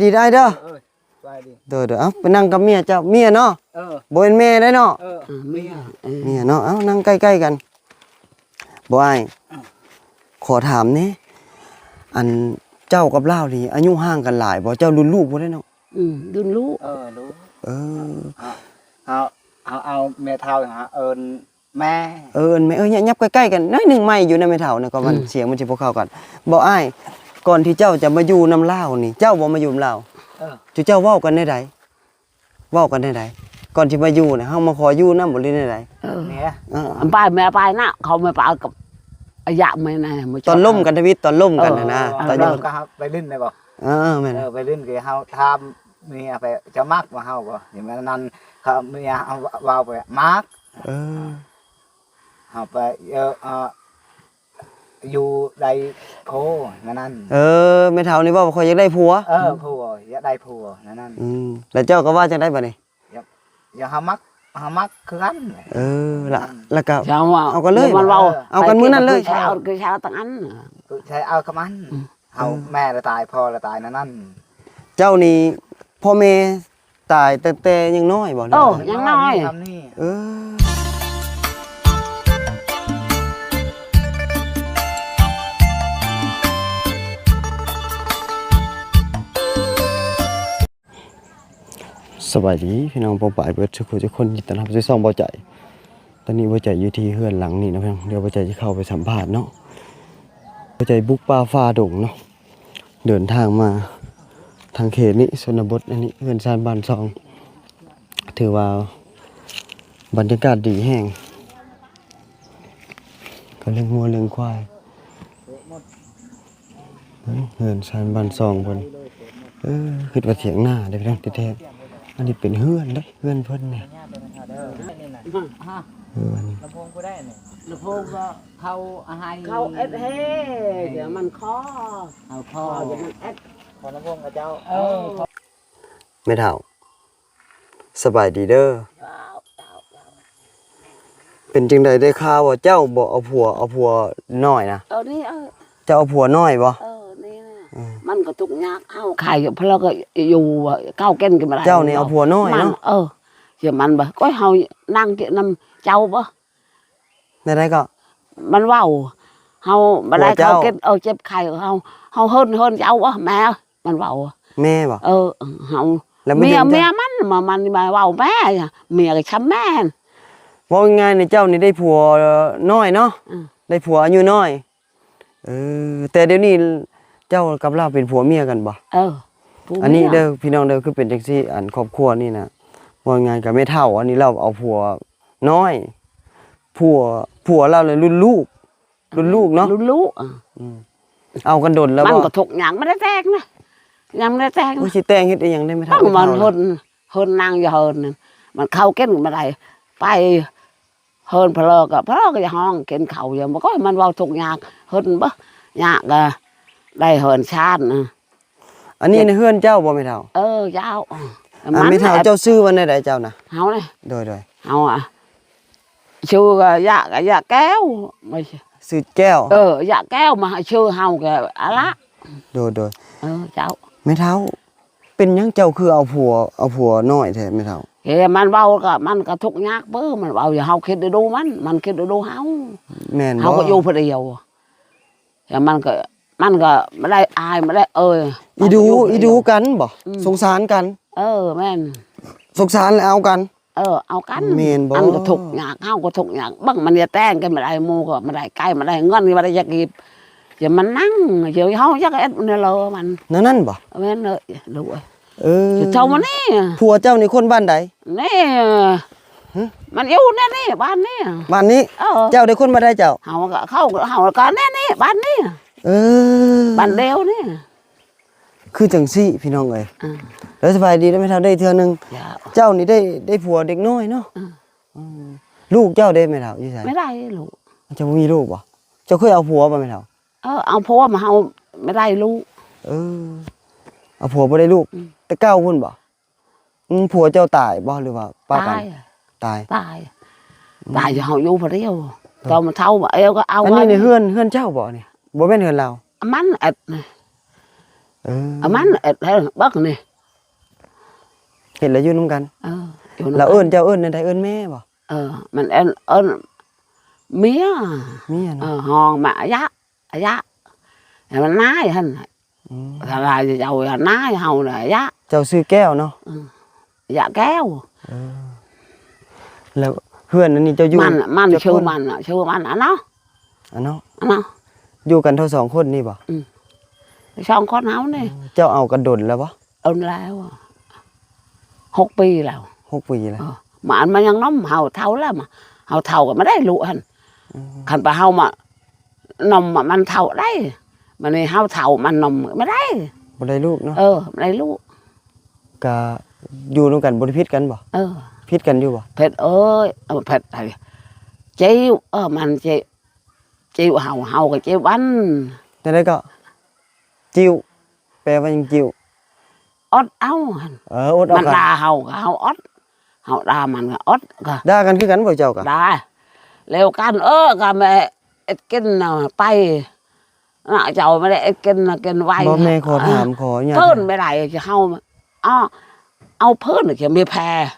ดีได้เด้อไปดิเด้อเอาไปนั่งกับเมียเจ้าเมียเนาะบ่เป็นแม่ได้เนาะเมียเนาะเอานั่งใกล้ๆกันบ่อ้ายขอถามนี่อันเจ้ากับลาวนี่อายุห่างกันหลายบ่เจ้ารุ่นลูกบ่ได้เนาะรุ่นลูกรู้เอาแม่เฒ่าหาแม่แม่ยับใกล้ๆกันน้อยนึงไม่อยู่ในแม่เฒ่านะก็มันเสียงมันสิบ่เข้ากันบ่อ้ายก่อนที่เจ้าจะมาอยู่นำลาวนี่เจ้าบ่มาอยู่นำลาวเจ้าเว้ากันได้ใดเว้ากันได้ใดก่อนที่มาอยู่เนี่ยเฮามาขออยู่นำบ่ได้ได้ใดเนี่ยไปแม่ไปนะเขาไม่ไปกับอายะไม่นะตอนล่มกันทวิตตอนล่มกันนะตอนอยู่ก็ไปเล่นได้บ่แม่นไปเล่นคือเฮาทำเมียไปจะมักว่าเฮาบ่อย่างนั้นเขาเมียเอาว้าวไปมักเฮาไปอยู่ใดโพนั่นแม่เฒ่านี่ว่าบ่ค่อยอยากได้ผัวผัวอยากได้ผัวนั่นแล้วเจ้าก็ว่าจังได๋บัดนี้อยากเฮามักคือกันล่ะแล้วก็เอากันเลยมันเว้าเอากันมื้อนั้นเลยใช้ตั้งอันใช้เอากับมันเฮาแม่ละตายพ่อละตายนั่นเจ้านี่พ่อแม่ตายแต่ยังน้อยบ่ยังน้อยสวัสดีพี่น้องปองปายเบิดทุกคนยินดีต้อนรับสู่ช่องบ่ใจตอนนี้บ่ใจอยู่ที่เฮือนหลังนี้นะพี่น้องเดี๋ยวบ่ใจจะเข้าไปสัมภาษณ์เนาะบ่ใจบุกป่าฝ่าดงเนาะเดินทางมาทางเขตนี้ชนบทอันนี้เฮือนชานบ้านซองถือว่าบรรยากาศดีแห้งก็เลี้ยงวัวเลี้ยงควายเฮือนชานบ้านซองเพิ่นคิดว่าเถียงหน้าได้พี่น้องแท้อันนี้เป็นเฮือนเด้เฮือนเพิ่นเนี่ยลำโพงก็ได้เนี่ยลำโพงก็เขาเอ็ดเฮเดี๋ยวมันคอเอาคอเดี๋ยวมันเอ็ดพอลำโพงกับเจ้าแม่เฒ่าสบายดีเด้อเป็นจังได๋ได้ข่าวว่าเจ้าบ่เอาผัวน้อยนะนี่เจ้าเอาผัวน้อยบ่นี่นะมันก็ทุกยากเอาไข่เพราะเราก็อยู่ก้าวเก้นกันมาได้เจ้านี่เอาผัวน้อยเนาะเดี๋ยวมันบ่ก็เฮานั่งเกี่ยนำเจ้าบ่ได้ก็มันเว้าเฮาบ่ได้เขาเก็บเจ็บไข่เฮาเฮิ่นเจ้าบ่แม่มันเว้าแม่บ่เฮาเมียมันมาเว้าแม่เมียก็ช้ำแม่ว่าง่ายๆในเจ้านี่ได้ผัวน้อยเนาะได้ผัวอายุน้อยแต่เดี๋ยวนี้เจ้ากับเราเป็นผัวเมียกันบ่อันนี้เด้อพี่น้องเด้อคือเป็นจังซี่อันครอบครัวนี่นะว่าง่ายก็ไม่เท่าอันนี้เราเอาผัวน้อยผัวเราเลยรุ่นลูกเนาะรุ่นลูกเอากันดนแล้วมันก็ถกหยังไม่ได้แต่งนะยังไม่ได้แต่งโอ้สิแต่งเฮ็ดอีหยังได้ไม่เท่ามันเฮิ่นนางอยู่เฮิ่นมันเข้าเก้นบ่ได้ไปเฮิ่นเพลอก็จะห้องเก้นเข้าอยู่บ่ก็มันเว้าถกหยังเฮิ่นบ่หยังก็ได้เฮิ่นชาติอันนี้ในเฮือนเจ้าบ่แม่เฒ่าเจ้าแม่เฒ่าเจ้าชื่อว่าไดเจ้าน่ะเฮานี่โดยเฮาชื่อก็ยะแก้วไม่ใช่ชื่อแก้วยะแก้วมาชื่อเฮาก็อะละโดยเจ้าแม่เฒ่าเป็นหยังเจ้าคือเอาผัวน้อยแท้แม่เฒ่ามันเว้าก็มันก็ทุกข์ยากเบ้อมันเว้าอย่าเฮาคิดดูมันคิดดูเฮาแม่นบ่เฮาก็อยู่ผู้เดียวแต่มันก็ไม่ได้อายไม่ได้อีดูกันบ่สงสารกันแม่นสงสารแล้วเอากันเอากันแม่นบ่มันก็ทุกข์ยากเฮาก็ทุกข์ยากบังมันจะแต่งกันไม่ได้หมู่ก็ไม่ได้ใกล้ไม่ได้เงินไม่ได้อยากกินอย่ามันนั่งเดี๋ยวเฮาจักเอ็ดเนี่ยเลอมันนั่นบ่แม่นเอ้ยดูเจ้ามันนี่ผัวเจ้านี่คนบ้านใดนี่มันอยู่นี่บ้านนี้เจ้าได้คนบ้านใดเจ้าเฮาก็เข้าเฮาก็นี่บ้านนี้บ้านเดียวนี่คือจังซี่พี่น้องเอ้ยแล้วสบายดีได้ไหมเท่าได้เทื่อนึงเจ้านี่ได้ผัวเด็กน้อยเนาะลูกเจ้าได้ไหมเท่าอยู่ไสไม่ได้ลูกเจ้ามีลูกบ่เจ้าเคยเอาผัวบ่แม่เท่าเอาผัวมาเฮาไม่ได้ลูกเอาผัวบ่ได้ลูกแต่เก้าพุ่นบ่ผัวเจ้าตายบ่หรือว่าป้ากันตายอยู่เฮาอยู่ผู้เดียวตอนมันเฒ่าก็เอาอันนี้ในเฮือนเจ้าบ่นี่บ่แม่นเฮือนเรามัน มันเอ็ดบักนี่ เห็นแล้วอยู่นำกัน อยู่ แล้วเอิ้นเจ้าเอิ้นได้เอิ้นแม่บ่ มันเอิ้นเมีย เมียเนาะ ห้องmà dạ thì mình nái hình là giàu là nái hầu là dạ เจ้าชื่อแก้วเนาะ dạ kéo แล้วเพื่อนอันนี้เจ้าอยู่ มัน จัก ชื่อ คน มันอ่ะเนาะ อันเนาะ เนาะ อยู่กันเท่าสองคนนี่บ่ ช่องcon áo này เจ้าเอากันดนแล้วบ่ ôn lao 6 ปีแล้ว 6 ปีแล้ว mà anh mà nhân nóng hầu thâu lắm mà hầu thâu cái mà đấy lụa hình thành bà hầu mà nồng màมันthâu đấy mà này hầu thâu mà nồng mà đấy บ่ได้ลูกเนาะ đấy lụa ก็อยู่ร่วมกันบ่ได้ผิดกันบ่ผิดกันอยู่บ่ Phật ơi Phật thầy chịu mình chịu hầu hầu cái chịu bánh แต่ได้ก็จิ้วแปลว่าหยังจิ้ว ót áo อดเอา mình กัน đà hầu ót hầu đà mình là ót cả ด่ากันคือกันบ่เจ้าก็ đà leo can cả mẹ ít kinh nào tay nọ chầu mới để ít kinh vay บ่แม่ขอถามขอหยัง phơn mới này chứ hầu mà ao phơn là chỉ mì phè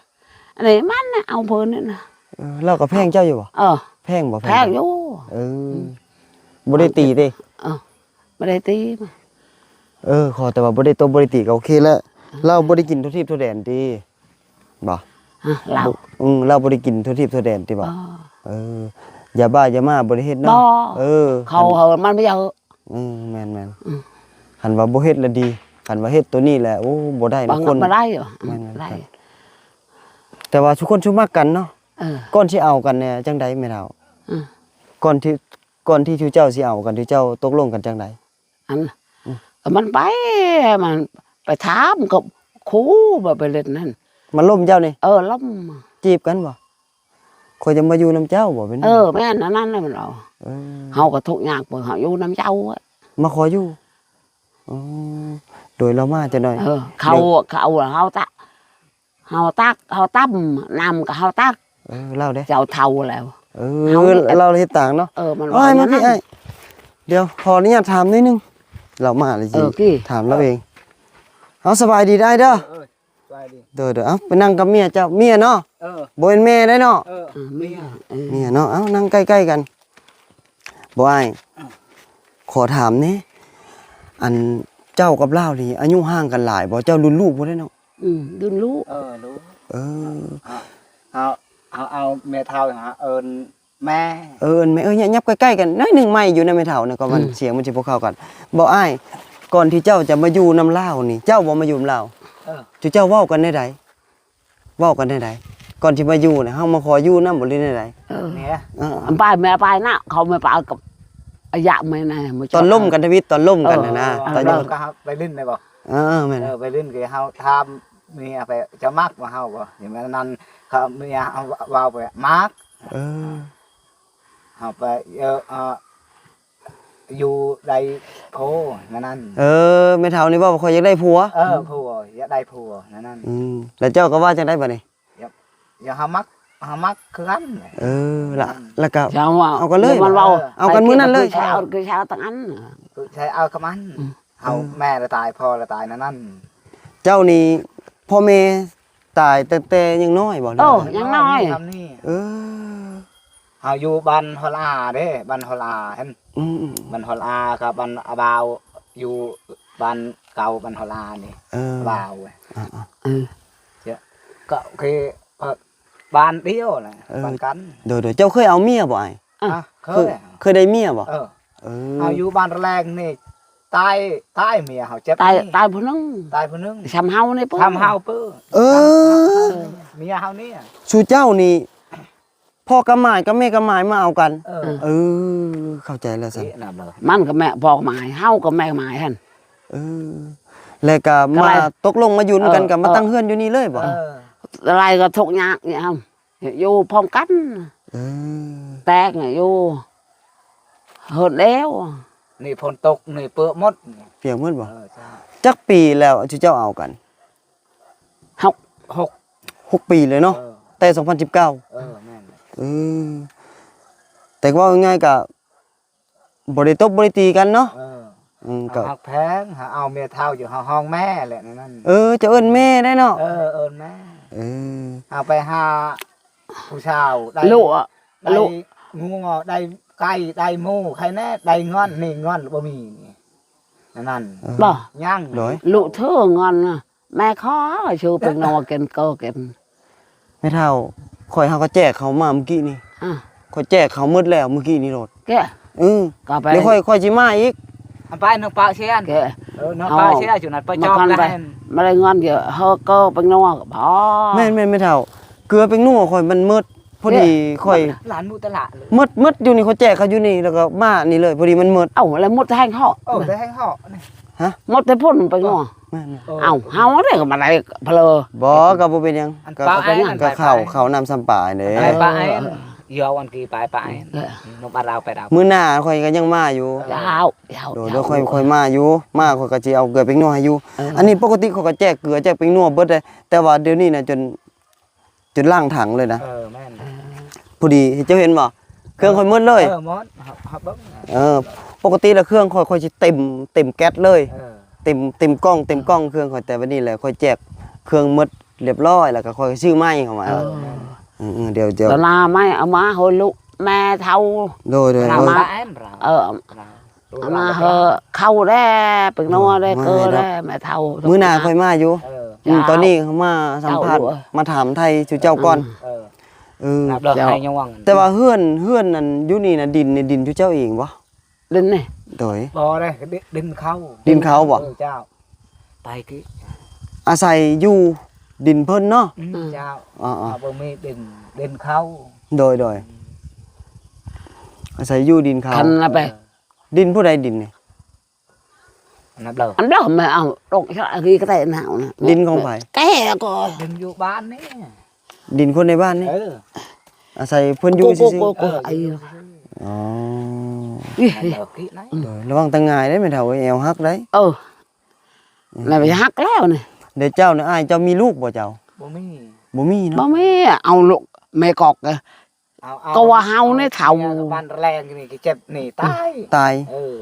này mắt ao phơn nữa nè เราก็แพงเจ้าอยู่บ่แพงบ่ phè vô บ่ได้ตีเด้ mà đây tí mà ขอแต่ว่าบ่ได้ตบบ่ได้ตีก็โอเคแล้วเราบ่ได้กินทุกทิพย์ทุกแดนติบ่ lão เราบ่ได้กินทุกทิพย์ทุกแดนติบ่อย่าบ้าอย่ามาบ่ได้เฮ็ดเนาะ บ่ คัน khâu hồiมันbây giờ แม่นๆคันว่าบ่เฮ็ดแล้วดีคันว่าเฮ็ดตัวนี้แหละโอ้บ่ได้นะ bằng คน mà đây rồi đây แต่ว่าทุกคนชุมักกันเนาะ ก่อนสิเอากันเนี่ยจังได๋แม่เฒ่าก่อนที่ชูเจ้าสิเอากันที่เจ้าตกลงกันจังได๋ anh mình phải thám cục khú màไปเล่นนั่น มันล่มเจ้านี่ ล้ม จีบกันบ่ข่อยจะมาอยู่นํเจ้าบ่เป็น แม่นนั่นน่ะมันเอาเฮาก็ทุกข์ยากเบิ่งเฮาอยู่นำเจ้าอะ มาขออยู่โดยเรามาจะหน่อย เขาเฮาตักนำก็เฮาตัก เล่าเด้ เจ้าเฒ่าแล้ว เราเฮ็ดต่างเนาะ มัน อ้อยมาพี่ไอ้เดี๋ยวขออนุญาตถามนิดนึงเรามาเลยสิถามเราเองเอาสบายดีได้เด้อเด้อเอาไปนั่งกับเมียเจ้าเมียเนาะบ่เป็นแม่ได้เนาะ เมีย เนาะเอานั่งใกล้ๆกันบ่อ้ายขอถามนี่อันเจ้ากับลาวนี่อายุห่างกันหลายบ่เจ้ารุ่นลูกบ่ได้เนาะ รุ่นลูก รู้เอาแม่เฒ่าหาเอิ้นแม่ แม่ยับใกล้ๆกันน้อยหนึงไม่อยู่ในแม่เฒ่านะก็มันเสียงมันสิบ่เข้ากันบ่อ้ายก่อนที่เจ้าจะมาอยู่นำลาวนี่เจ้าบ่มาอยู่นำลาวเจ้าเว้ากันได้ใดเว้ากันได้ใดก่อนที่มาอยู่น่ะเฮามาขออยู่นำบ่หรือได้ใด เนี่ย ไปแม่ไปนะเขาไม่ไปกับอยากไม่นะ ตอนล่มกันทวิตตอนล่มกันนะตอน เรา อยู่ ก็ไปเล่นได้บ่ แม่น ไปเล่นกับเฮาทำเมียไปจะมักว่าเฮาบ่อย่างนั้นเขาเมียเอาว่าไปมักเฮาไปอยู่ใดโพนั่น แม่เฒ่านี่ว่าบ่ค่อยอยากได้ผัว ผัวอยากได้ผัวนั่น แล้วเจ้าก็ว่าจังได๋บัดนี้ อย่าเฮามักคือกัน แล้วก็ เอา กันเลย มันเว้า เอากันมื้อนั้นเลย คือเช้าตั้งอัน ใช้เอากับมันเฮาแม่ละตายพ่อละตายนั่น เจ้านี่พ่อแม่ตายตั้งแต่ยังน้อยบ่ ยังน้อย ทำนี่เฮาอยู่บ้านฮอลาเด้บ้านฮอลาเห็นบ้านฮอลากับบ้านอาบาวอยู่บ้านเก่าบ้านฮอลานี่บาวก็คือบ้านเดียวน่ะบ้านกัน เดี๋ยวเจ้าเคยเอาเมียบ่อ้าย เคยได้เมียบ่เฮาอยู่บ้านแรกนี่ตายเมียเฮาเจ็บ ตายผู้นึง ตายผู้นึง ทำเฮานี่ปุ๊ ทำเฮาปื้อเมียเฮานี่ สู่เจ้านี่พ่อกับหมายกับแม่กับหมายมาเอากันเข้าใจแล้วสิ มันกับแม่บอกหมายเฮากับแม่หมายหั่น แล้วก็มาตกลงมาอยู่กันกับมาตั้งเฮือนอยู่นี่เลยบ่ อะไรก็ทุกข์ยากเนี่ยครับอยู่พร้อมกันแตกเนี่ยอยู่เหิดแล้ว นี่ฝนตกนี่เปื้อหมด เปียกหมดบ่จักปีแล้วเจ้าเอากัน6ปีเลยเนาะแต่2019แม่นแต่ว่าง่ายๆก็บ่ได้ตบบ่ได้ตีกันเนาะ ก็ หักแพงหาเอาเมียเฒ่าอยู่ห้องแม่แหละนั่น จะเอิ้นแม่ได้เนาะ เอิ้นแม่ เออ เอาไปหาผู้ชาวได้ ลูก ได้ ลูก งูได้ไก่ได้หมูใครแน่ได้งอนนี่งอนบ่มีนี่นั่น บ่ ย่าง โดย ลูกเธองอนน่ะแม่ขอชูเป็นนอกินก็กิน แม่เฒ่าข่อยเฮาก็แจกเขามาเมื่อกี้นี่ อ่ะ ข่อยแจกเขาหมดแล้วเมื่อกี้นี่โลด แก ก็ไป เดี๋ยวค่อยสิมาอีก เอาไปน้องปลาเชียน แก น้องปลาเชียนจุดนั้นไปจอม มา ได้ ไม่ได้เงินเยอะเฮาก็เป็นนอก็บ่ แม่นแม่เฒ่า เกลือเป็นนัวข่อยมันหมดพอดีข่อย หลานมูตลาดเลย หมดอยู่นี่เขาแจกเขาอยู่นี่แล้วก็มานี่เลยพอดีมันหมด เอ้าแล้วหมดแทงเฮา โอ้ได้ให้ห่อนี่ หมดแต่พ่นไปงอ แม่น เอ้าเฮาได้ก็มาได้เพลอ บ่ก็บ่เป็นหยังก็ ปลาไอ้ ก็เข้าน้ำซ้ำปลาเด้ ไปปลาไอ้เยาวันกี่ไปไอ้น้องปลาเราไปเรา มื้อหน้าข่อยก็ยังมาอยู่ ยาวยาว เดี๋ยวค่อยมาอยู่มาข่อยก็สิเอาเกลือเป็นนัวให้อยู่อันนี้ปกติเขาก็แจกเกลือแจกเป็นนัวเบิดเลยแต่ว่าเดี๋ยวนี้น่ะจนล่างถังเลยนะ แม่น พอดีเจ้าเห็นบ่เครื่องค่อยหมดเลย มดหับเบิ้ง ปกติแล้วเครื่องค่อยสิเต็มแก๊สเลย เออ เต็มกล้องเครื่องค่อยแต่วันนี้แหละค่อยแจกเครื่องหมดเรียบร้อยแล้วก็ค่อยซื้อไม้เข้ามาเดี๋ยว ตนาไม่เอามาโหลูกแม่เท่า โดย เราปลาไอ้เรา เอามาเฮอเข้าได้เป็นนอได้เกอได้แม่เท่า มื้อหน้าค่อยมาอยู่ตอนนี้เขามาสัมภาษณ์มาถามไทยชูเจ้าก่อนนับเลยให้ยังวัง แต่ว่าเฮือนนั่นอยู่นี่น่ะดินชูเจ้าเองบ่ ดินนี่ โดย บ่ได้ดินเขา ดินเขาบ่ เจ้าไปกี่ อาศัยอยู่ดินเพิ่นเนาะ เจ้า อ๋อ บ่มีดินเขา โดยอาศัยอยู่ดินเขา คันละไป ดินผู้ใดดินนี่ นับเลย อันเดิมไม่เอาตกชะกีก็ได้หนาวนะ ดินของไผ แก่ก็ ดินอยู่บ้านนี่ ดินคนในบ้านนี่ เออ อาศัยเพิ่นอยู่ซื่อ กูไอ้ ๆอ๋อ นับกี่ไหน โดยระวังตะงายได้แม่เฒ่าแอวหักได้ แล้วไปหักแล้วนี่ เดี๋ยวเจ้าน่ะอ้ายเจ้ามีลูกบ่เจ้า บ่มี บ่มี บ่ เนาะ มีเอาลูกแม่กอกก็ว่าเฮาในเฒ่า บ้านแรงนี่เจ็บนี่ตาย ตาย เออ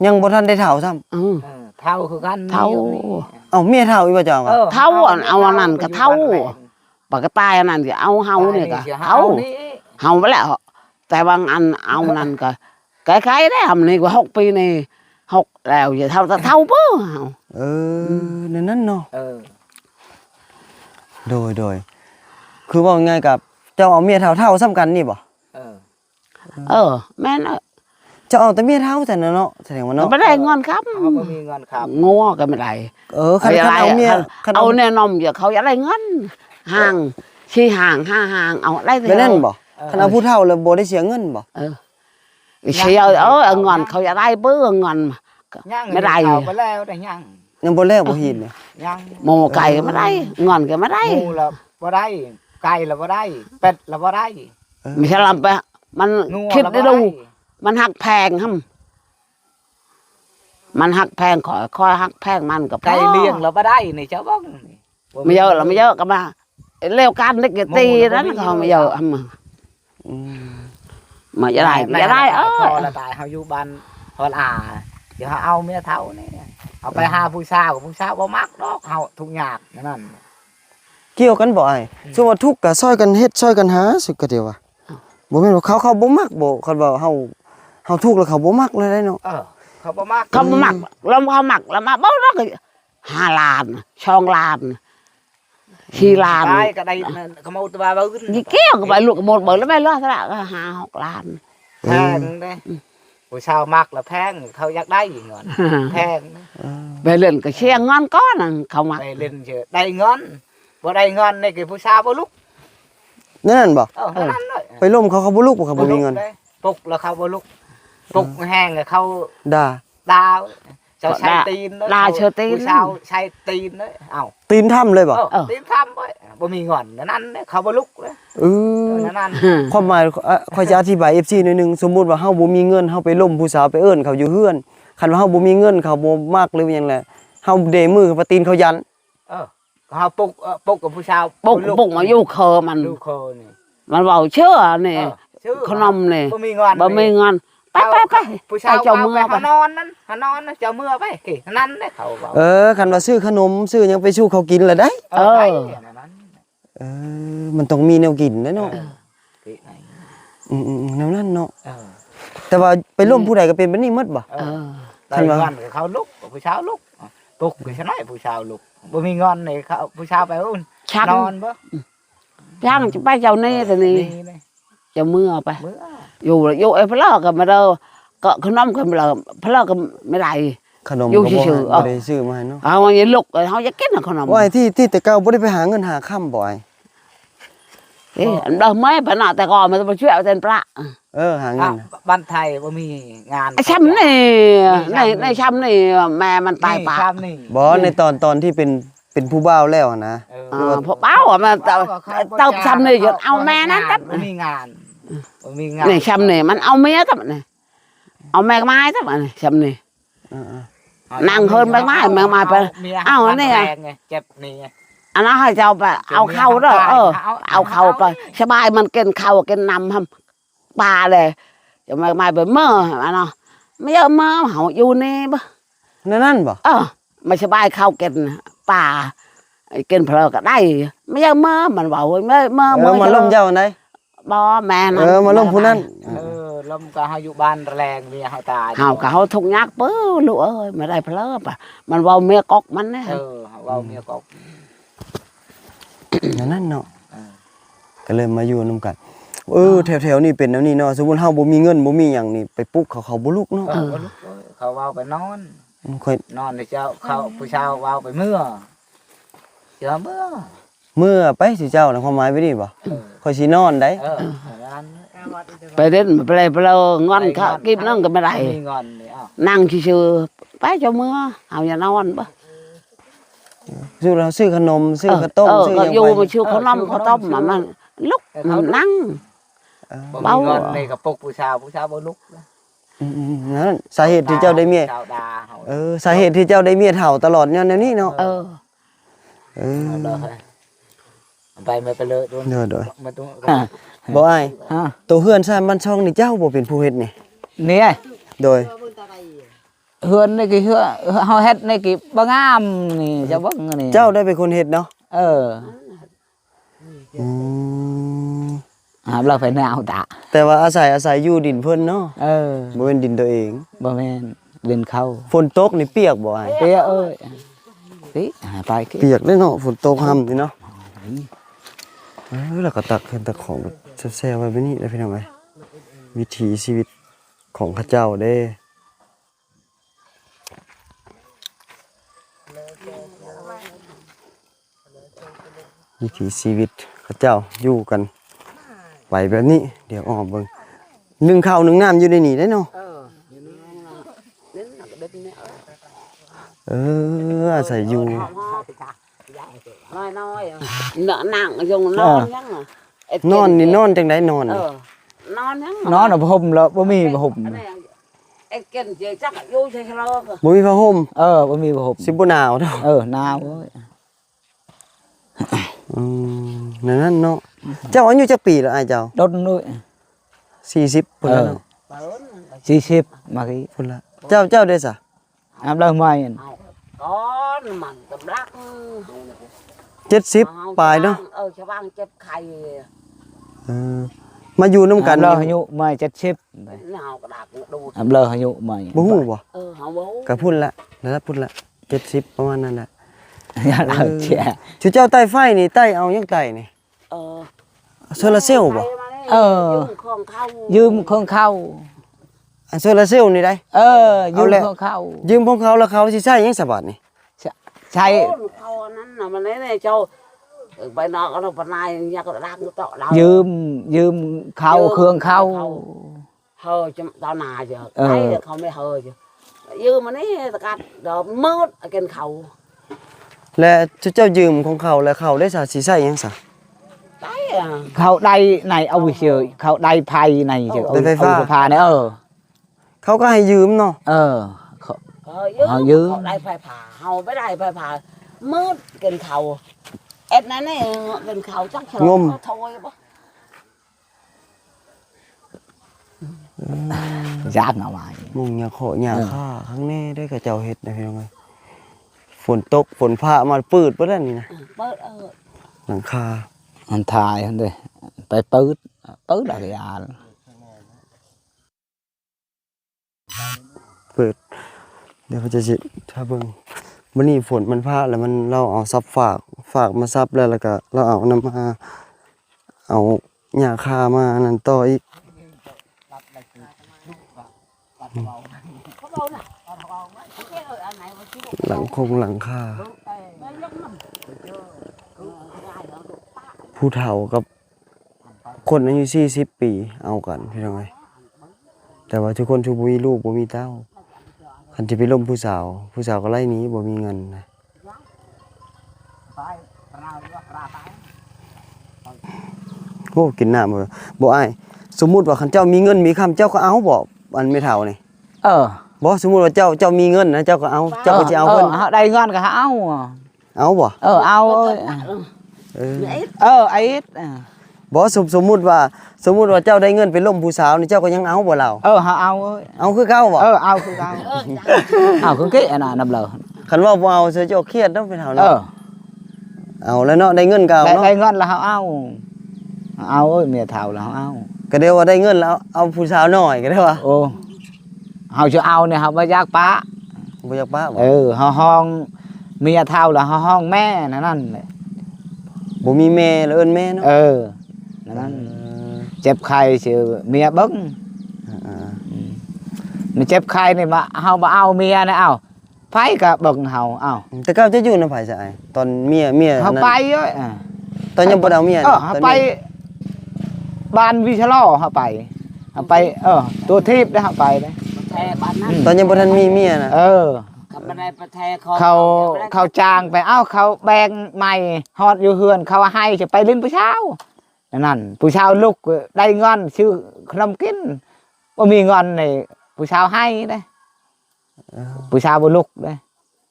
ยังบ่ทันได้เฒ่าซ้ำ เท่าคือกัน เฒ่า เอ้าเมียเฒ่าอีบ่เจ้าก็ เท่าเอาอันนั้นก็เท่า ปากกตายอันนั้นสิเอาเฮานี่ก็เฮาเฮาไปแล้วแต่บางอันเอานั่นก็คล้ายๆได้ทำนี่กว่า6 ปีนี่6แล้วอย่าเท่าเท่าเบ้อเฮา นั่นเนาะ เออ โดยคือว่าง่ายกับเจ้าเอาเมียเฒ่าซ้ำกันนี่บ่ แม่น เจ้าเอาแต่เมียเฒ่าแต่เนาะแสดงว่าเนาะ ไม่ได้เงินครับ เขาบ่มีเงินครับ งัวก็ไม่ได้ คันเอาเมียคัน เอาแน่นมอย่าเขาอยากได้เงินห่างชี้ห่าง5ห่างเอาได้ ไปนั่นบ่คันเอาผู้เฒ่าแล้วบ่ได้เสียเงินบ่ เชียวเอาเงินเขาอยากได้เบื้อเงิน ย่าง ไม่ได้ เอาไปแล้วได้ย่าง ยังบ่แล้วบ่เห็นเลย ย่าง หมูไก่ก็ไม่ได้เงินก็ไม่ได้ หมูละบ่ได้ไก่ละบ่ได้เป็ดละบ่ได้ ไม่ใช่ลำไปมัน งัว คิด ละ ได้ บ่ ดูมันหักแพงครับมันหักแพงคอยหักแพงมันกับ ไก่เลี้ยงละบ่ได้นี่เจ้าบ้อง ไม่เยอะหรอไม่เยอะก็มาเร็วกันเล็กตีนั้นเขาไม่เยอะทำมาจะได้จะได้พอละตายเฮาอยู่บ้านฮอดเดี๋ยวเอาเมียเฒ่านี่เอาไปหาผู้สาวผู้สาวบ่มักดอกเฮาทุกยากนั่น เกี่ยวกันบ่อ้ายสมมุติทุกข์ก็ซอยกันเฮ็ดซอยกันหาสุดก็เดียวว่าบ่แม่นว่าเขาบ่มักบ่คันว่าเฮาทุกข์แล้วเขาบ่มักเลยได้เนาะ เขาบ่มัก เขาหมักเราเขาหมักแล้วมาบ้าแล้วก็5 ล้านช่องล้าน4 ล้าน ได้ก็ได้เขามาอุตบาบ่ขึ้น ยี่เกี้ยวก็ไปลูกหมดเบิดแล้วไม่รอดซะละก็5-6 ล้าน แพงเด้ผู้ชาวมักแล้วแพงเขาอยากได้เงินแพง ไปเล่นก็เชียงเงินก้อนเขามา ไปเล่นเฉยได้เงินบ่ได้เงินนี่คือผู้ชาวบ่ลุก นั่นบ่ นั่นเลย ไปล้มเขาบ่ลุกบ่เขาบ่มีเงิน ปลุกแล้วเขาบ่ลุกปลุกแห้งเขา ด่า ดาวเจ้าชายตีนผู้ชาวชายตีนเด้เอ้า ตีนถ้ำเลยบ่ ตีนทำบ่บ่มีเงินนั่นเขาบ่ลุกเลย นั่น ความหมายค่อยจะอธิบาย FC หน่อยนึงสมมุติว่าเฮาบ่มีเงินเฮาไปล้มผู้สาวไปเอิ้นเขาอยู่เฮือนคันว่าเฮาบ่มีเงินเขาบ่มักหรือหยังแหละเฮาเดมือกับตีนเขายัน เขาปลุกกับผู้ชาว ปุกมาอยู่เคอมัน ลูกโคนี่ มันเบาเชื่อนี่ขนมนี่ บ่มีเงิน บ่มีเงินไป ไปผู้ชายเจ้าเมื่อไป นอนนั่นเจ้าเมื่อไปนั่นได้เขาบอก คันว่าซื้อขนมซื้อหยังไปสู่เขากินละได้ ได้นั้น มันต้องมีแนวกินเนาะแนวนั้นเนาะแต่ว่าไปร่วมผู้ใดก็เป็นแบบนี้หมดบ่ คันว่าเขาลุกผู้ชายลุกปลุกก็ชนะผู้ชายลุกบ่มีงอนนี่เขาผู้ชายไปอุ่นนอนบ่ ช่างจะไปเจ้านี่แต่นี่จะเมื่อไปอยู่ไอ้พระก็มาเด้อก็ขนมก็มาเด้อพระก็ไม่ได้ ขนม อยู่ ก็ เฉยๆ บ่ได้ซื้อมาให้เนาะ เอาอย่างลูกเขาจะกินขนม ว่าไอ้ที่แต่เก่าบ่ได้ไปหาเงินหาค่ำบ่ไอ้ เดิมไม่ปะนะแต่ก่อนมันมาช่วยเอาเต็นพระ หาเงิน บ้านไทยบ่มีงาน ไอ้ช้ำนี่ในช้ำนี่แม่มันตายปาก บ่ในตอนที่เป็นผู้บ่าวแล้วนะ พอเป้ามันเต้าช้ำนี่จะเอาแม่นั้นกับ บ่มีงานบ่มีงาน นี่ช้ำนี่มันเอาเมียกับนี่เอาแม่ไม้กับนี่ช้ำนี่นั่งเฮินใบไม้แม่ไม้ไปเอาเนี่ยเจ็บนี่ อันนั้นให้เจ้าไปเอาเข้าเด้อเอาเข้าไปสบายมันกินเข้ากินนำทำปลาเลยจะมาไปเมื่ออันเนาะไม่เอาเมื่อเขาอยู่นี่ปะ นั่นบ่ ไม่สบายเข้ากินปลากินเพลก็ได้ไม่เอาเมื่อมันบอกว่าเมื่อ มาล่มเจ้าอันใด บ่แม่นั่น มาล่มผู้นั้น ลมก็เฮาอยู่บ้านแรงเมียเฮาตาย เขาทุกยักปื้อลูกเอ้ยไม่ได้เพลปะมันว่าเมียกอกมันนะ เว้าเมียกอก นั่นเนาะก็เลยมาอยู่นำกันแถวๆนี่เป็นแนวนี้เนาะสมมุติเฮาบ่มีเงินบ่มีหยังนี่ไปปลุกเขาบ่ลุกเนาะ เขาเว้าไปนอน ค่อย นอนเจ้าเขาผู้ชายเว้าไปเมื่อเจ้าเมื่อ ไปสิเจ้าน่ะความหมายไว้นี่บ่ค่อยสินอนได้ ไปเล่นไปเลยไปเรางอนเขากินนั่งก็ไม่ได้ มีงอนนี่อ้าว นั่งชื่อไปเจ้าเมื่อเอาอย่านอนปะ ซื้อขนมซื้อข้าวต้มซื้อห ก็ ยัง อยู่ ไป มาชื่อเขาน้ำเขาต้มมันลุกมันนั่ง บ่มีงอนนี่กับปลุกผู้ชายบ่ลุก นั่นสาเหตุที่เจ้าได้เมีย ชาวดาเฮา สาเหตุที่เจ้าได้เมียเฒ่าตลอดย้อนแนวนี้เนาะ ไปไม่ไปเลยโดน เด้อ มาตรง บ่อ้ายตัวเฮือนซ่านบ้านช่องนี่เจ้าบ่เป็นผู้เฮ็ดนี่ เนี่ย โดย เฮือนนี่กี่เฮือเฮาเฮ็ดนี่กี่บ่งามนี่จะเบิ่งนี่ เจ้าได้เป็นคนเฮ็ดเนาะ เราไปแนวตา แต่ว่าอาศัยอยู่ดินเพิ่นเนาะบ่เป็นดินตัวเอง บ่แม่นเดินเข้า ฝนตกนี่เปียกบ่อ้าย เปียเอ้ยสิไปกี่ เปียกเลยเนาะฝนตกห่ำนี่เนาะแล้วก็ตักเพิ่นตะของแบบแซ่บๆไว้แบบนี้แล้วพี่น้องเอ้ยวิถีชีวิตของเขาเจ้าเด้วิถีชีวิตเขาเจ้าอยู่กันไปแบบนี้เดี๋ยวออกเบิ่งนึ่งข้าวนึ่งน้ำอยู่ในนี่ได้เนาะอาศัยอยู่ น้อยนั่งยงนอนยัง นอนนี่นอนจังไดนอน นอนยัง นอนเอาห่มแล้วบ่มีห่ม ไอ้เก่งเจจักอยู่ใช่ไหม บ่มีผ้าห่ม บ่มีห่ม สิบ่หนาวเนาะ หนาวเอ้ย นั่นเนาะเจ้าอายุจักปีแล้วอ้ายเจ้า ดนด้วย 40พุ่นแล้วเนาะ 40มากี้ พุ่นละเจ้าได้ซะ อาบแล้วไม่ ก้อนมันกำลัง 70ปลายเนาะ ชาวบ้านเจ็บไข่ มาอยู่นำ กั กัน น เราอายุไม่70 หนาวกระดาษดู อาบแล้วอายุไม่ บ่ฮู้บ่ เฮาบ่ ก็พุ่นละนั่นละพุ่นละ70ประมาณนั้นแหละ อย่าเอาเสีย ชื่อเจ้าใต้ไฟนี่ใต้เอายังใต้นี่โซลาร์เซลล์บ่ ยืมของเขา อันโซลาร์เซลล์นี่ได้ ยืมของเขา ยืมของเขาแล้วเขาสิใช้หยังสบัดนี่ ใช่ เขานั้นน่ะมันนี่เจ้าไปนอกเราปนายอยากรักต่อเรา ยืมเขาเครื่องเขา เฮอจะตอนนาเจอไอ้เขาไม่เฮอเจอยืมมันนี่ตะกัดเดี๋ยวมืดกินเขา และเจ้ายืมของเขาแล้วเขาได้สาสิใช้หยังซะ ได้ เขาได้ในเอาไปเฉยเขาได้ไพ่ในเฉยเอาไปพาเนี่ยเขาก็ให้ยืมเนาะ ยืมเขาได้ไฟผ่าเฮาไม่ได้ไฟผ่ามืดกินเขาเอ็ดนั่นนี่กินเขาจักเฉยเขาโทยปะ ยากเอาไว้ มุงหญ้าขอหญ้าค่าข้างแน่ได้กับเจ้าเฮ็ดนะพี่น้องเอ้ยฝนตกฝนฟ้ามาปืดบ่ได้นี่นะ เปิดหลังคา มันทายหั่นเด้ไปปืดแล้วก็ยา เปิดเดี๋ยวเขาจะสิถ้าเบิ่งมื้อนี้ฝนมันพาแล้วมันเราเอาซับฝากมาซับแล้วก็เราเอานำมาเอาหญ้าคามานั่นต่ออีกหลังคาผู้เฒ่ากับคนอายุ40 ปีเอากันพี่น้องเอ้ยแต่ว่าทุกคนทุกบ่มีลูกบ่มีเต้าคันจะไปล้มผู้สาวก็ไล่หนีบ่มีเงินนะโอ้กินน้ำบ่อ้ายสมมุติว่าคันเจ้ามีเงินมีคำเจ้าก็เอาบ่อันไม่เฒ่านี่บ่สมมุติว่าเจ้ามีเงินนะเจ้าก็เอาเจ้าก็สิเอาเพิ่น ได้เงินก็เอา เอาบ่ เอาไอ้บ่สมมุติว่าเจ้าได้เงินไปล้มผู้สาวนี่เจ้าก็ยังเอาบ่ล่ะเอาคือเก่าบ่ เอาคือเก่าเอาคือกี้อันน่ะนำเลย คันว่าบ่เอาเสียเจ้าเครียดเนาะเป็นเฒ่าเนาะเอาแล้วเนาะได้เงินก็เอาเนาะ ได้เงินแล้วเอาเมียเฒ่าแล้วเอา ก็เดี๋ยวว่าได้เงินแล้วเอาผู้สาวน้อยก็ได้ว่า โอ้เฮาจะเอาเนี่ยเฮาบ่อยากปะ บ่อยากป้าบ่ เฮาห้องเมียเฒ่าแล้วเฮาห้องแม่นั่นแหละ บ่มีแม่แล้วเอิ้นแม่เนาะ นั่นเจ็บไข้ชื่อเมียเบิ่งมันเจ็บไข้นี่มาเฮาบ่เอาเมียนะเอาไผก็เบิ่งเฮาเอา แต่เก่าจะอยู่นำไผซะไอ้ตอนเมีย เฮาไปเอ้ย ตอนยังบ่ได้เอาเมีย เฮาไปบ้านวิชลอเฮาไปตัวทิพย์ได้เฮาไปเด้ แทบ้านนั้น ตอนยังบ่ทันมีเมียนะ กับบันไดประแทคอ เขาจ้างไปเขาแบ่งใหม่ฮอดอยู่เฮือนเขาให้จะไปเล่นผู้เช้านั่นผู้เช้าลุกได้เงินชื่อขนมกินบ่มีเงินนี่ผู้เช้าให้เด้ผู้เช้าบ่ลุกเด้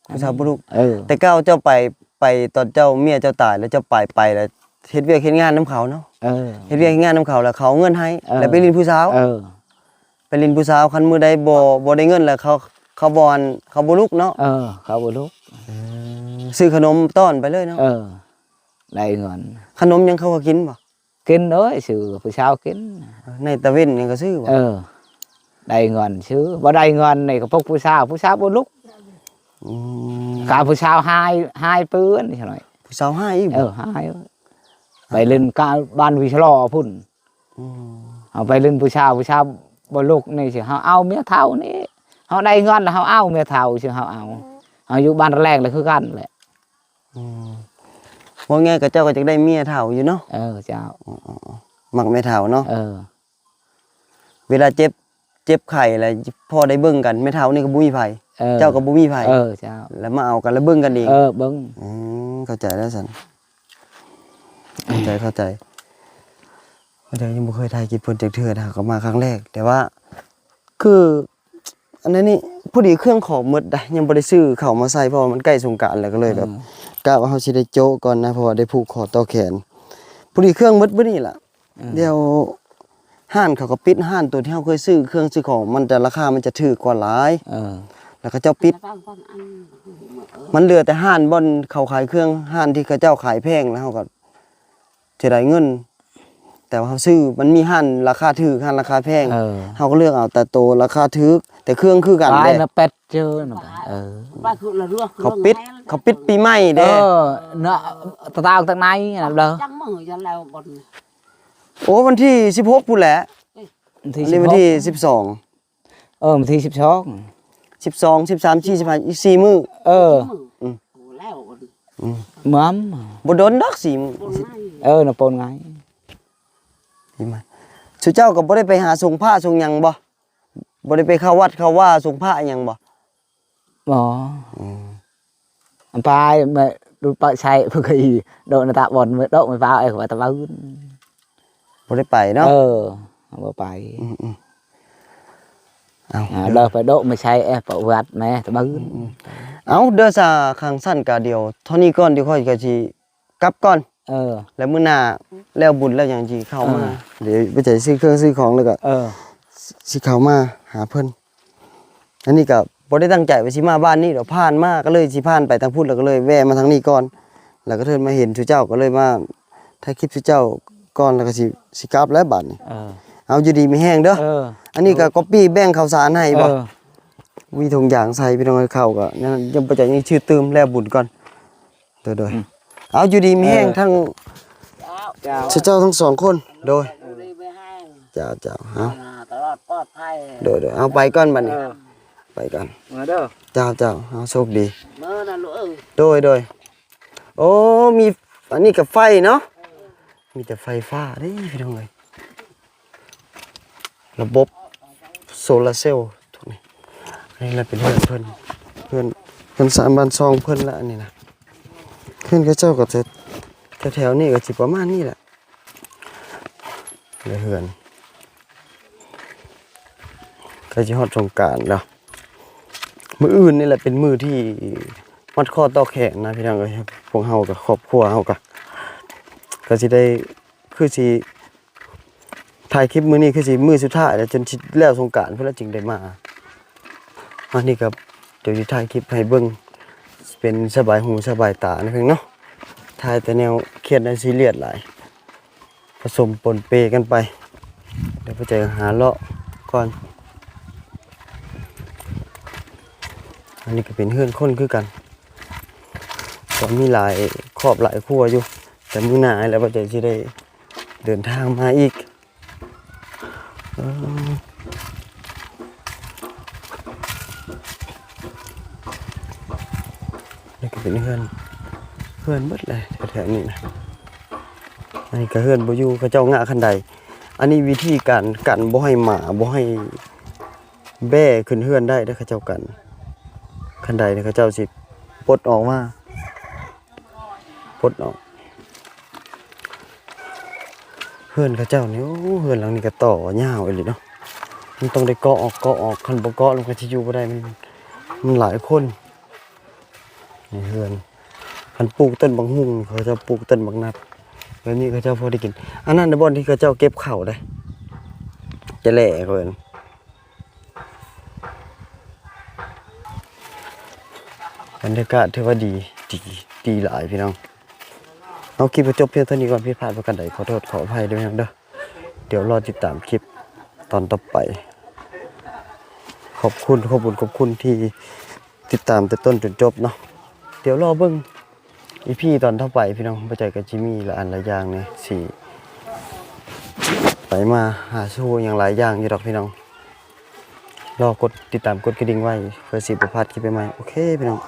ผู้สาวบ่ลูกแต่เก่าเจ้าไปตอนเจ้าเมียเจ้าตายแล้วเจ้าไปแล้วเฮ็ดเวียกเฮ็ดงานนำเขาเนาะเฮ็ดเวียกเฮ็ดงานนำเขาแล้วเขาเอาเงินให้แล้วไปเลินผู้สาวไปเลินผู้สาวคันมื้อใดบ่ได้เงินแล้วเขาบ่อนเขาบ่ลุกเนาะเขาบ่ลุกซื้อขนมต้อนไปเลยเนาะได้เงินขนมยังเขาก็กินบ่ กินเอ้ยซื้อผู้เช้ากินในตะเว้นยังก็ซื้อบ่ได้เงินซื้อบ่ได้เงินนี่ก็พวกผู้เช้าบ่ลุกกาผู้เช้าหายปืนนี่หน่อยผู้สาวหายอีกหายไปเล่นกาบ้านวิชลอพุ่นเอาไปเล่นผู้เช้าบ่ลุกนี่สิเฮาเอาเมียเฒ่านี่เฮาได้เงินแล้วเฮาเอาเมียเฒ่าสิเฮาเอาอยู่บ้านแรกเลยคือกันแหละว่าไงก็เจ้าก็จักได้เมียเฒ่าอยู่เนาะเจ้ามักแม่เฒ่าเนาะเวลาเจ็บไข้แล้วพอได้เบิ่งกันแม่เฒ่านี่ก็บ่มีไผเจ้าก็บ่มีไผเจ้าแล้วมาเอากันแล้วเบิ่งกันอีกเบิ่งเข้าใจแล้วซั่นเข้าใจยังบ่เคยถ่ายคลิปเพิ่นจักเทื่อนะก็มาครั้งแรกแต่ว่าคืออันนั้นนี่พอดีเครื่องของหมดได้ยังบ่ได้ซื้อเข้ามาใส่เพราะว่ามันใกล้สงกรานต์แล้วก็เลยแบบกะว่าเฮาสิได้โจ๊ะก่อนนะเพราะว่าได้ผูกคอต่อแขนพอดีเครื่องหมดบ่นี่ล่ะเดี๋ยวห้านเขาก็ปิดห้านตัวที่เฮาเคยซื้อเครื่องซื้อของมันจะราคามันจะถูกกว่าหลายแล้วก็เจ้าปิดมันเหลือแต่ห้านบ่อนเขาขายเครื่องห้านที่เขาเจ้าขายแพงแล้วเฮาก็จะได้เงินแต่ว่าเฮาซื้อมันมีห้านราคาถูกห้านราคาแพงเฮาก็เลือกเอาแต่โตราคาถูกแต่เครื่องคือกันเด้นะเป็ดเจอน่ะว่าคือละเรื่องเขาปิดปีใหม่เด้เนาะตาตางในน่ะเด้อจังมื้อจังแล้วบ่โอ้วันที่16พุ่นแหละวันที่12วันที่12 13 45อีก4มื้อแล้วมั้มบ่โดนดอก4มื้อน่ะปนไงดีมั้ยสุเจ้าก็บ่ได้ไปหาส่งผ้าส่งหยังบ่ได้ไปเข้าวัดเข้าว่าส่งผ้าหยังบ่อันไปมาดูปะใช้เพิ่นก็อีโดนตะบ่อนมื้อดอกมื้อฟ้าไอ้ว่าตะบึ้นบ่ได้ไปเนาะบ่ไปเราไปโดไม่ใช่ประวัติแม่ตะบึ้นเอาเด้อซะข้างสั้นกะเดียวเท่านี้ก่อนเดี๋ยวค่อยก็สิกลับก่อนแล้วมื้อหน้าแล้วบุญแล้วหยังสิเข้ามาเดี๋ยวไปจ่ายซื้อเครื่องซื้อของแล้วก็ สิเข้ามาหาเพิ่นอันนี้ก็บ่ได้ตั้งใจว่าสิมาบ้านนี้ดอกผ่านมาก็เลยสิผ่านไปทางพุ่นแล้วก็เลยแวะมาทางนี้ก่อนแล้วก็เทินมาเห็นชูเจ้าก็เลยมาถ่ายคลิปชูเจ้าก่อนแล้วก็สิกลับแล้วบัดนี้เอาอยู่ดีมีแห้งเด้ออันนี้ก็ก๊อปปี้แบ่งข้าวสารให้บ่มีถุงยางใส่พี่น้องให้เข้าก็ยังบ่จักยังชื่อตืมแล้วบุญก่อนโดยเอาอยู่ดีมีแห้งทั้งเจ้าทั้งสองคนโดยเจ้าเอา ตลอดปลอดภัย โดยเอาไปก่อนบัดนี้ไปก่อน มาเด้อ เจ้าเอาโชคดี เมื่อนั้นลูกโดยโอ้มีอันนี้กับไฟเนาะมีแต่ไฟฟ้าเด้พี่น้องเอ้ยระบบโซลาร์เซลล์ทุกนี้อันนี้เราเป็นเพื่อนสามบ้านซองเพิ่นละอันนี้นะเพื่อนก็เจ้าก็จะแถวๆนี้ก็สิประมาณนี้แหละเฮือนก็สิฮอดสงกรานต์แล้วมื้ออื่นนี่แหละเป็นมื้อที่มัดข้อต่อแขนนะพี่น้องเอ้ยพวกเฮากับครอบครัวเฮาก็สิได้คือสิถ่ายคลิปมื้อนี้คือสิมื้อสุดท้ายแล้วจนสิแล้วสงกรานต์เพิ่นละจึงได้มาอันนี้ก็เดี๋ยวสิถ่ายคลิปให้เบิ่งเป็นสบายหูสบายตานะเพิ่นเนาะถ่ายแต่แนวเครียดและซีเรียสหลายผสมปนเปกันไปเดี๋ยวไปเจอหาเลาะก่อนอันนี้ก็เป็นเฮือนคนคือกันก็มีหลายครอบหลายครัวอยู่แต่มื้อหน้าแล้วบ่ใจสิได้เดินทางมาอีกนี่ก็เป็นเฮือนเบิดเลยแถวๆนี้นะอันนี้ก็เฮือนบ่อยู่เขาเจ้างะคันใดอันนี้วิธีการกันบ่ให้หมาบ่ให้แบ้ขึ้นเฮือนได้เด้อเขาเจ้ากันคันใดเนี่ยเขาเจ้าสิปลดออกมาปลดออกเฮือนเขาเจ้านี่โอ้เฮือนหลังนี้ก็ต่อยาวอีหลีเนาะมันต้องได้เกาะออกคันบ่เกาะแล้วก็สิอยู่บ่ได้มันหลายคนนี่เฮือนคันปลูกต้นบักฮุ่งเขาจะปลูกต้นบักนัดแบบนี้เขาเจ้าพอได้กินอันนั้นน่ะบ่อนที่เขาเจ้าเก็บข้าวได้จะแหล่เพิ่นบรรยากาศถือว่าดีหลายพี่น้องเอาคลิปจบเพียงเท่านี้ก่อนพี่พลาดประกันใดขอโทษขออภัยด้วยนะเด้อเดี๋ยวรอติดตามคลิปตอนต่อไปขอบคุณที่ติดตามแต่ต้นจนจบเนาะเดี๋ยวรอเบิ่งอีพี่ตอนต่อไปพี่น้องบ่ใจกับจิมมี่ละอันละอย่างนี่สิไปมาหาสู้อย่างหลายอย่างอยู่ดอกพี่น้องรอกดติดตามกดกระดิ่งไว้เพื่อสิบ่พลาดคลิปใหม่ๆโอเคพี่น้อง